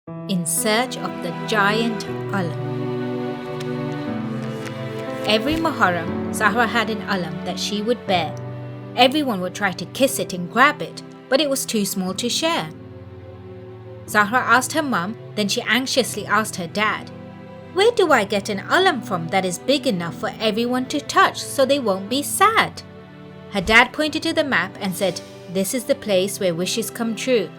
in search of the giant alam. Every Muharram, Zahra had an alam that she would bear. Everyone would try to kiss it and grab it, but it was too small to share. Zahra asked her mum, then she anxiously asked her dad, "Where do I get an alam from that is big enough for everyone to touch so they won't be sad?" Her dad pointed to the map and said, "This is the place where wishes come true."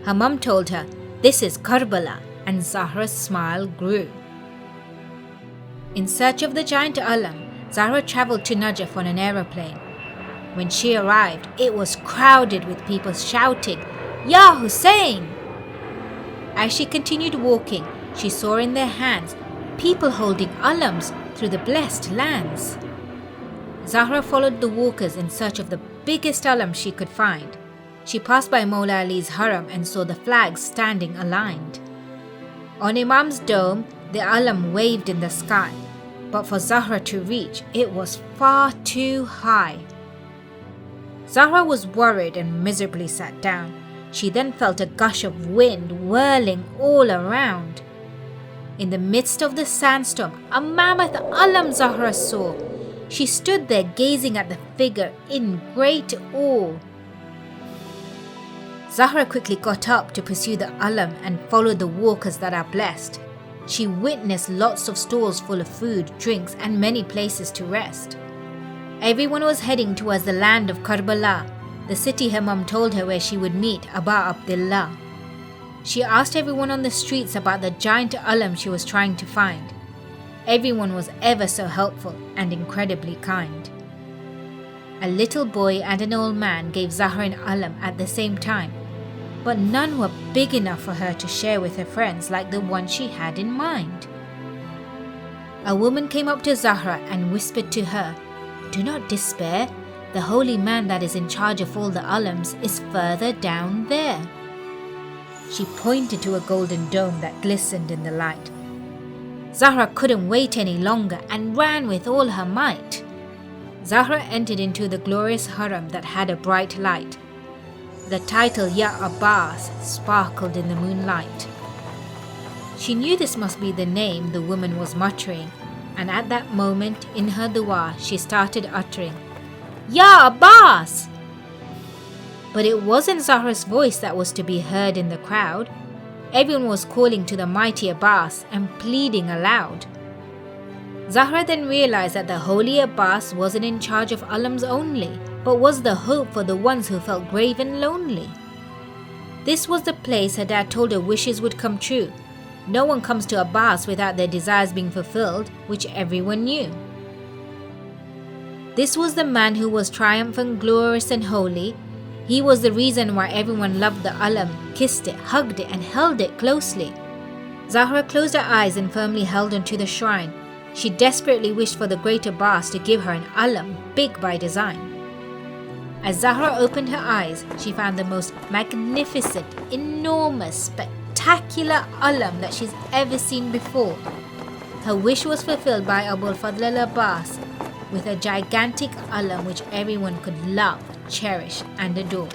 Her mum told her, "This is Karbala," and Zahra's smile grew. In search of the giant alam, Zahra travelled to Najaf on an aeroplane. When she arrived, it was crowded with people shouting, "Ya Hussein!" As she continued walking, she saw in their hands people holding alams through the blessed lands. Zahra followed the walkers in search of the biggest alam she could find. She passed by Mawla Ali's haram and saw the flags standing aligned. On Imam's dome, the alam waved in the sky, but for Zahra to reach, it was far too high. Zahra was worried and miserably sat down. She then felt a gush of wind whirling all around. In the midst of the sandstorm, a mammoth alam Zahra saw. She stood there gazing at the figure in great awe. Zahra quickly got up to pursue the alam and follow the walkers that are blessed. She witnessed lots of stalls full of food, drinks, and many places to rest. Everyone was heading towards the land of Karbala, the city her mum told her where she would meet Aba Abdullah. She asked everyone on the streets about the giant alam she was trying to find. Everyone was ever so helpful and incredibly kind. A little boy and an old man gave Zahra an alam at the same time, but none were big enough for her to share with her friends like the one she had in mind. A woman came up to Zahra and whispered to her, "Do not despair. The holy man that is in charge of all the alams is further down there." She pointed to a golden dome that glistened in the light. Zahra couldn't wait any longer and ran with all her might. Zahra entered into the glorious haram that had a bright light. The title Ya Abbas sparkled in the moonlight. She knew this must be the name the woman was muttering, and at that moment in her dua she started uttering, "Ya Abbas!" But it wasn't Zahra's voice that was to be heard in the crowd. Everyone was calling to the mighty Abbas and pleading aloud. Zahra then realized that the holy Abbas wasn't in charge of alams only, but was the hope for the ones who felt grave and lonely. This was the place her dad told her wishes would come true. No one comes to Abbas without their desires being fulfilled, which everyone knew. This was the man who was triumphant, glorious and holy. He was the reason why everyone loved the alam, kissed it, hugged it and held it closely. Zahra closed her eyes and firmly held onto the shrine. She desperately wished for the great Abbas to give her an alam, big by design. As Zahra opened her eyes, she found the most magnificent, enormous, spectacular alam that she's ever seen before. Her wish was fulfilled by Abul Fadl al-Abbas with a gigantic alam which everyone could love, cherish and adore.